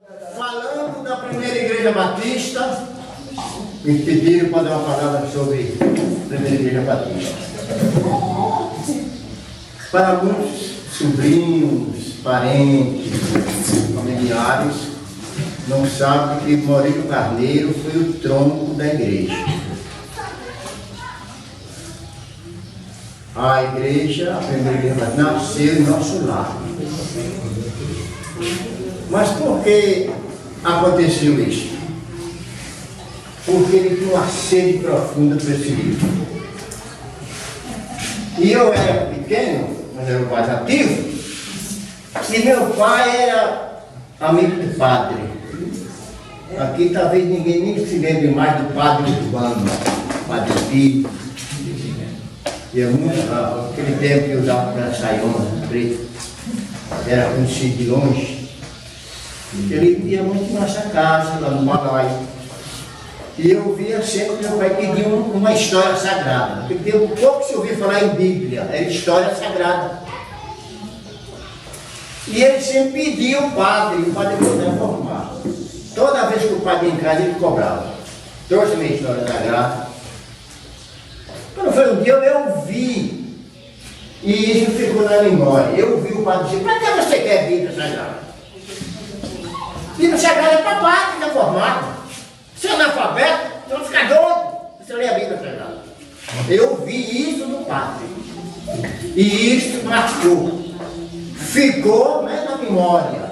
Falando da primeira igreja batista, me pediram para dar uma palavra sobre a primeira igreja batista. Para alguns sobrinhos, parentes, familiares, não sabem que Maurílio Carneiro foi o tronco da igreja. A igreja, a primeira igreja batista, nasceu em nosso lar. Mas por que aconteceu isso? Porque ele tinha uma sede profunda por esse livro. E eu era pequeno, mas era o mais ativo, e meu pai era amigo do padre. Aqui talvez ninguém nem se lembre mais do padre Urbano, padre Pio. E é muito raro, aquele tempo que eu usava para saiona preta, era conhecido de longe. Ele ia muito na nossa casa, lá no Malai. E eu via sempre meu pai pedir uma história sagrada. Porque pouco se ouvia falar em Bíblia, era história sagrada. E ele sempre pedia o padre podia formar. Toda vez que o padre ia em casa, ele cobrava. Trouxe minha história sagrada. Quando foi um dia, eu ouvi. E isso ficou na memória. Eu ouvi o padre dizer: para que você quer Bíblia sagrada? Bíblia sagrada é para padre, não é formado. Você é analfabeto, então fica doido. Você lê a Bíblia sagrada. Eu ouvi isso do padre. E isso marcou. Ficou, né, na memória.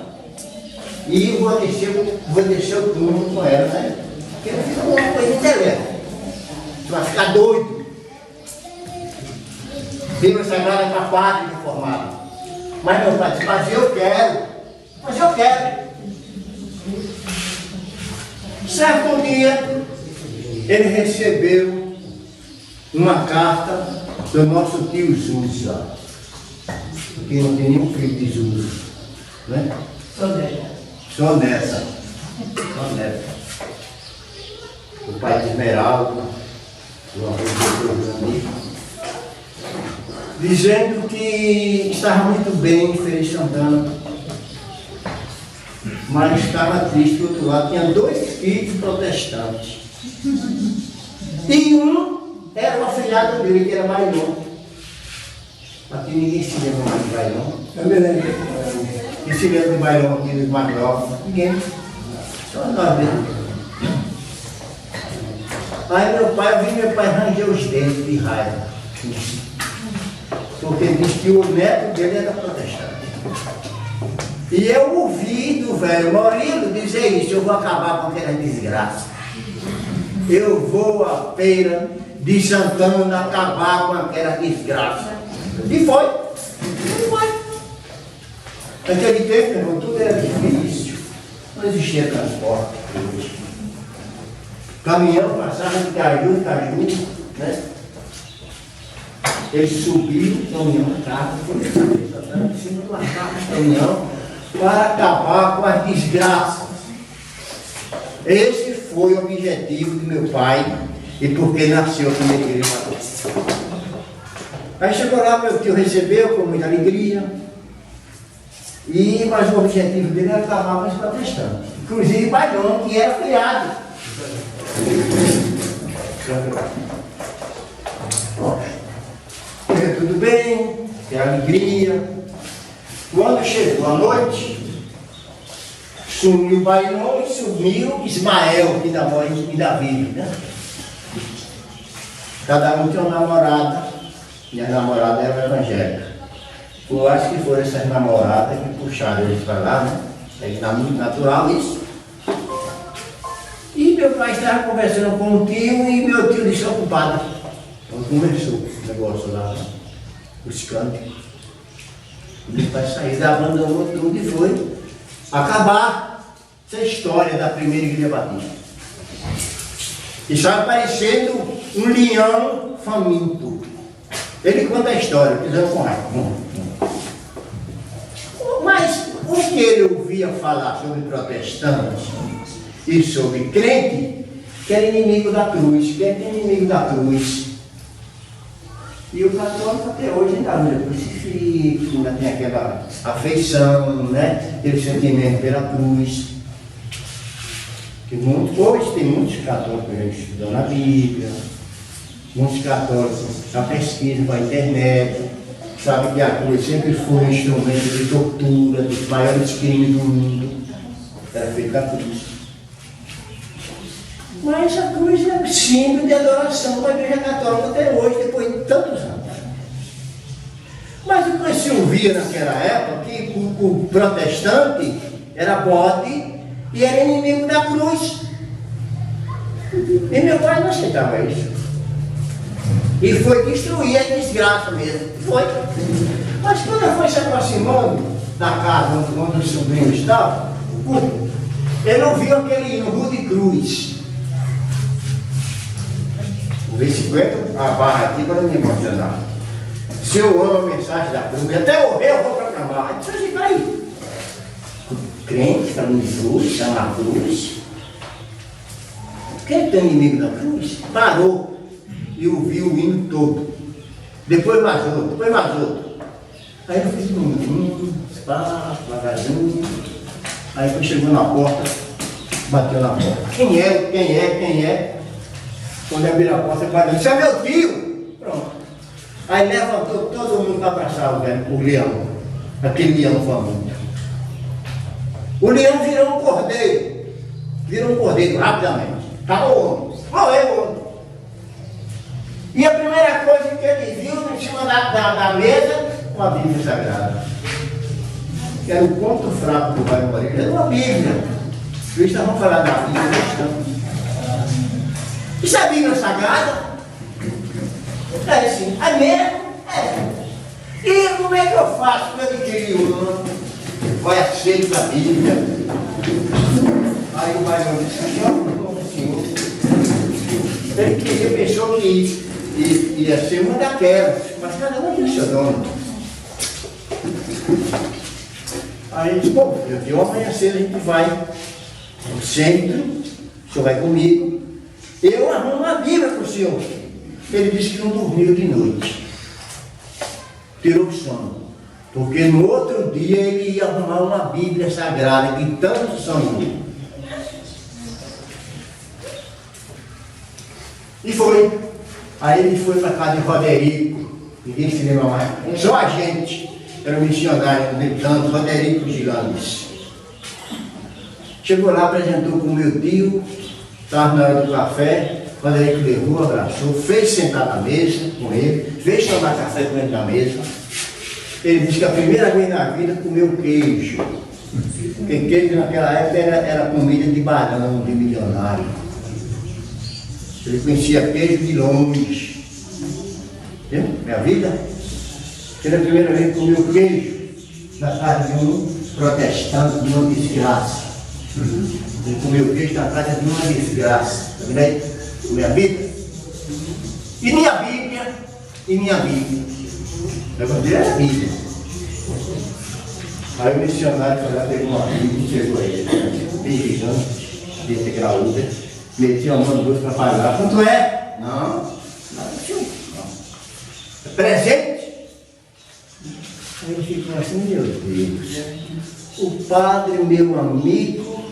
E eu vou descer o túmulo com ela, né? Porque ficou uma coisa excelente. Você vai ficar doido. Bíblia sagrada é para padre, não é formado. Mas meu pai disse: mas eu quero. Mas eu quero. Certo dia, ele recebeu uma carta do nosso tio Zusa, que não tem nenhum filho de Zusa, né? Só nessa. O pai de Esmeralda, o avô do amigo, dizendo que estava muito bem, feliz cantando, mas estava triste do outro lado. Tinha 2 filhos protestantes. E um era o afilhado dele, que era Bailão. Aqui ninguém se lembra mais de Bailão. Eu me lembro. Quem se lembra de Bailão aqui nos mais novos? Ninguém. Só nós mesmo. Aí eu vi meu pai ranger os dentes de raiva. Porque ele disse que o neto dele era protestante. E eu ouvi do velho Maurílio dizer isso: eu vou acabar com aquela desgraça. Eu vou à feira de Santana acabar com aquela desgraça. E foi. Naquele tempo, irmão, tudo era difícil. Não existia transporte. Caminhão passava de caju, né? Ele subiu, caminhão na casa, foi em cima de uma casa, caminhão, para acabar com as desgraças. Esse foi o objetivo do meu pai e porque nasceu a primeira igreja batista. Aí chegou lá, meu tio recebeu com muita alegria, mas o objetivo dele era acabar com os protestantes, inclusive Bailão, que era criado. Tudo bem, tem alegria. Quando chegou a noite, sumiu Bailão e sumiu Ismael, que ainda vive, né? Cada um tinha uma namorada, e a namorada era evangélica. Eu acho que foram essas namoradas que puxaram eles para lá, né? É muito natural isso. E meu pai estava conversando com o tio e meu tio disse: ocupado. Então começou o negócio lá, né? Os cânticos. Meu pai saiu, abandonou tudo e foi acabar essa história da primeira igreja batista. E estava parecendo um leão faminto. Ele conta a história, pisando com raiva. Mas o que ele ouvia falar sobre protestantes e sobre crente, que era inimigo da cruz, crente é inimigo da cruz. E o católico até hoje ainda usa crucifixo, ainda tem aquela afeição, né? Aquele sentimento pela cruz. Que hoje tem muitos católicos estudando a Bíblia, muitos católicos já pesquisam para a internet, sabe que a cruz sempre foi um instrumento de tortura, dos maiores crimes do mundo, era feito da cruz. Mas a cruz é um símbolo de adoração para a Igreja Católica até hoje, depois de tantos anos. Mas o que se ouvia naquela época, que o protestante era bode e era inimigo da cruz. E meu pai não aceitava isso. E foi destruir a desgraça mesmo. Foi. Mas quando eu fui se aproximando da casa onde o sobrinho estava, ele ouviu aquele hino, Rude Cruz. O versículo, a barra aqui para não me emocionar. Se eu amo a mensagem da cruz, até morrer eu vou proclamar. Aí você fica aí. Crente, está no cruz, está na cruz. Quem tem inimigo da cruz? Parou e ouviu o hino todo. Depois mais outro, depois mais outro. Aí eu fiz espaço, devagarzinho. Aí quando chegou na porta, bateu na porta. Quem é? Quando abriu a porta, ele disse, é meu tio! Pronto. Aí levantou todo mundo para abraçar o leão. Aquele leão faminto. O leão virou um cordeiro rapidamente. Acabou o morreu. E a primeira coisa que ele viu em cima da mesa, uma Bíblia Sagrada. Que era o ponto fraco do Pai Moreira. Era uma Bíblia. Eles estavam falando da Bíblia. Isso é a Bíblia Sagrada? É sim. É mesmo? É. E como é que eu faço para adquirir uma? Vai aceito a Bíblia. Aí o Pai disse, senhor, ele queria, pensou que ia ser uma daquelas, mas cada um tinha seu dono. Aí ele disse, bom, eu amanhã cedo a gente vai no centro, o senhor vai comigo, eu arrumo uma Bíblia para o senhor. Ele disse que não dormiu de noite, tirou o sono, porque no outro dia ele ia arrumar uma Bíblia Sagrada que tanto sonhou. E foi. Aí ele foi para a casa de Roderico, ninguém se lembra mais, só a gente, era um missionário gritando, Roderico Gilandes. Chegou lá, apresentou com o meu tio, estava na hora do café, Roderico levou, abraçou, fez sentar na mesa com ele, fez tomar café com ele na mesa. Ele disse que a primeira vez na vida comeu queijo, porque queijo naquela época era comida de barão, de milionário. Ele conhecia queijo de longe. Entendeu? Minha vida. Pela primeira vez que comeu queijo na casa de um protestante de uma desgraça. Ele comeu queijo na casa de uma desgraça. Está vendo aí? Minha vida. E minha Bíblia. Eu vou dizer a Bíblia. Aí o missionário foi lá, pegou uma Bíblia e chegou a ele. Bem gigante, desse graúda. Metia a mão no bolso para pagar. Quanto é? Não. É presente? Aí ele ficou assim, meu Deus. O padre, meu amigo,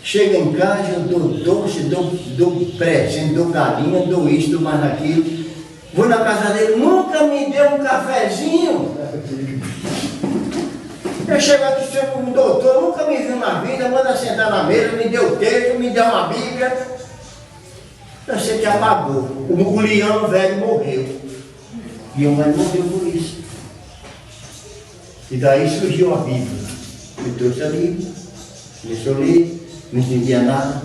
chega em casa, eu dou doce, dou presente, dou galinha, dou isso, dou mais aquilo. Vou na casa dele, nunca me deu um cafezinho. Eu chego aqui, chego um doutor, nunca me viu na vida, manda sentar na mesa, me deu queijo, me deu uma Bíblia. Eu sei que apagou. O leão velho morreu. O leão velho morreu por isso. E daí surgiu a Bíblia. Eu trouxe a Bíblia, começou a ler, não entendia nada.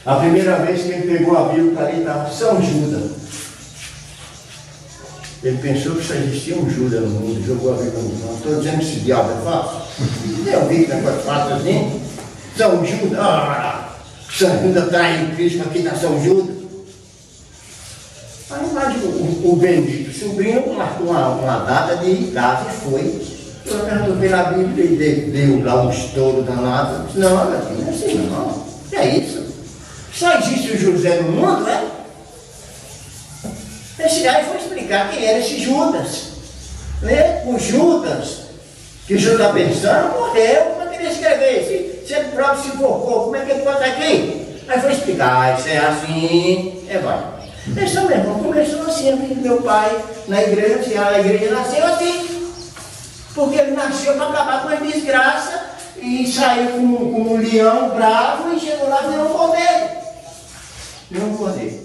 A primeira vez que ele pegou a Bíblia, ali estava São Judas. Ele pensou que só existia um Judas no mundo, jogou a Bíblia no chão. Estou dizendo que esse diabo é fácil. Eu vi que negócio fácil assim. São Judas, São Judas está em Cristo, aqui está São Judas. Aí mais o bendito sobrinho marcou uma data de casa e foi. Eu perguntou pela Bíblia e deu lá um estouro danado. Eu disse, não, meu filho, não é assim não. É isso. Só existe o José no mundo, é? Esse aí foi explicar quem era esse Judas. Né? O Judas, que o Judas está pensando, morreu. Como é que ele escreveu esse? Se ele próprio se focou, como é que ele pode estar aqui? Aí foi explicar, isso é assim, vai. Esse meu irmão começou assim, meu pai, na igreja, a igreja nasceu assim. Porque ele nasceu para acabar com a desgraça e saiu como um leão bravo e chegou lá e virou um cordeiro. Virou um cordeiro.